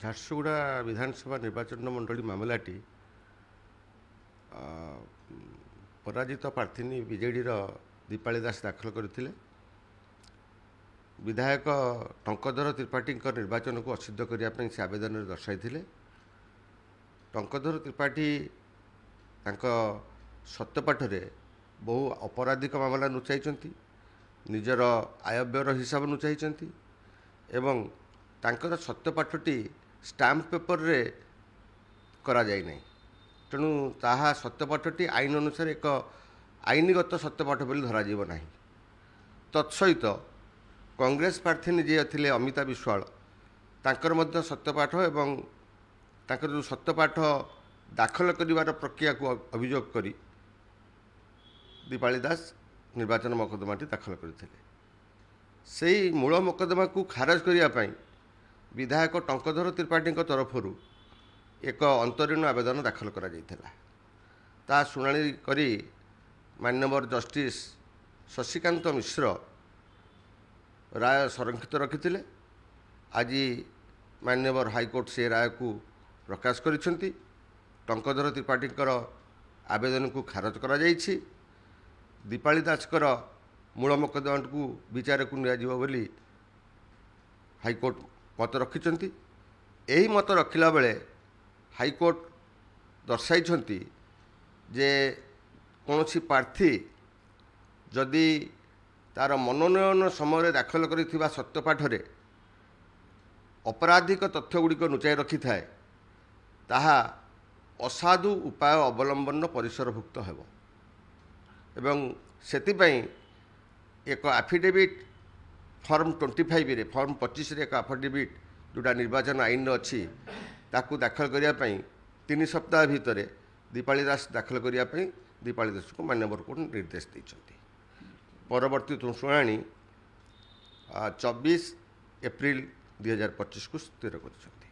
ଝାରସୁଗୁଡ଼ା ବିଧାନସଭା ନିର୍ବାଚନ ମଣ୍ଡଳୀ ମାମଲାଟି ପରାଜିତ ପ୍ରାର୍ଥିନୀ ବିଜେଡ଼ିର ଦୀପାଳି ଦାସ ଦାଖଲ କରିଥିଲେ। ବିଧାୟକ ଟଙ୍କଧର ତ୍ରିପାଠୀଙ୍କ ନିର୍ବାଚନକୁ ଅସିଦ୍ଧ କରିବା ପାଇଁ ସେ ଆବେଦନରେ ଦର୍ଶାଇଥିଲେ। ଟଙ୍କଧର ତ୍ରିପାଠୀ ତାଙ୍କ ସତ୍ୟପାଠରେ ବହୁ ଅପରାଧିକ ମାମଲା ଲୁଚାଇଛନ୍ତି, ନିଜର ଆୟବ୍ୟୟର ହିସାବ ଲୁଚାଇଛନ୍ତି ଏବଂ ତାଙ୍କର ସତ୍ୟପାଠଟି ଷ୍ଟାମ୍ପ ପେପରରେ କରାଯାଇନାହିଁ। ତେଣୁ ତାହା ସତ୍ୟପାଠଟି ଆଇନ ଅନୁସାରେ ଏକ ଆଇନଗତ ସତ୍ୟପାଠ ବୋଲି ଧରାଯିବ ନାହିଁ। ତତ୍ସହିତ କଂଗ୍ରେସ ପ୍ରାର୍ଥିନୀ ଯିଏ ଥିଲେ ଅମିତା ବିଶ୍ୱାଳ, ତାଙ୍କର ମଧ୍ୟ ସତ୍ୟପାଠ ଏବଂ ତାଙ୍କର ଯେଉଁ ସତ୍ୟପାଠ ଦାଖଲ କରିବାର ପ୍ରକ୍ରିୟାକୁ ଅଭିଯୋଗ କରି ଦୀପାଳି ଦାସ ନିର୍ବାଚନ ମକଦ୍ଦମାଟି ଦାଖଲ କରିଥିଲେ। ସେହି ମୂଳ ମକଦ୍ଦମାକୁ ଖାରଜ କରିବା ପାଇଁ ବିଧାୟକ ଟଙ୍କଧର ତ୍ରିପାଠୀଙ୍କ ତରଫରୁ ଏକ ଅନ୍ତରୀଣ ଆବେଦନ ଦାଖଲ କରାଯାଇଥିଲା। ତାହା ଶୁଣାଣି କରି ମାନ୍ୟବର ଜଷ୍ଟିସ୍ ଶଶିକାନ୍ତ ମିଶ୍ର ରାୟ ସଂରକ୍ଷିତ ରଖିଥିଲେ। ଆଜି ମାନ୍ୟବର ହାଇକୋର୍ଟ ସେ ରାୟକୁ ପ୍ରକାଶ କରିଛନ୍ତି। ଟଙ୍କଧର ତ୍ରିପାଠୀଙ୍କର ଆବେଦନକୁ ଖାରଜ କରାଯାଇଛି। ଦୀପାଳି ଦାସଙ୍କର ମୂଳ ମକଦ୍ଦମାକୁ ବିଚାରକୁ ନିଆଯିବ ବୋଲି ହାଇକୋର୍ଟ ମତ ରଖିଛନ୍ତି। ଏହି ମତ ରଖିଲା ବେଳେ ହାଇକୋର୍ଟ ଦର୍ଶାଇଛନ୍ତି ଯେ କୌଣସି ପ୍ରାର୍ଥୀ ଯଦି ତାର ମନୋନୟନ ସମୟରେ ଦାଖଲ କରିଥିବା ସତ୍ୟପାଠରେ ଅପରାଧିକ ତଥ୍ୟଗୁଡ଼ିକ ଲୁଚାଇ ରଖିଥାଏ, ତାହା ଅସାଧୁ ଉପାୟ ଅବଲମ୍ବନ ପରିସରଭୁକ୍ତ ହେବ ଏବଂ ସେଥିପାଇଁ ଏକ ଆଫିଡେଭିଟ୍ ଫର୍ମ 25ରେ ଫର୍ମ 25ରେ ଏକ ଆଫିଡେଭିଟ୍ ଯେଉଁଟା ନିର୍ବାଚନ ଆଇନରେ ଅଛି ତାକୁ ଦାଖଲ କରିବା ପାଇଁ 3 ସପ୍ତାହ ଭିତରେ ଦୀପାଳି ଦାସ ଦାଖଲ କରିବା ପାଇଁ ଦୀପାଳି ଦାସକୁ ମାନ୍ୟବର କୋର୍ଟ ନିର୍ଦ୍ଦେଶ ଦେଇଛନ୍ତି। ପରବର୍ତ୍ତୀ ଶୁଣାଣି 24 ଏପ୍ରିଲ 2025କୁ ସ୍ଥିର କରିଛନ୍ତି।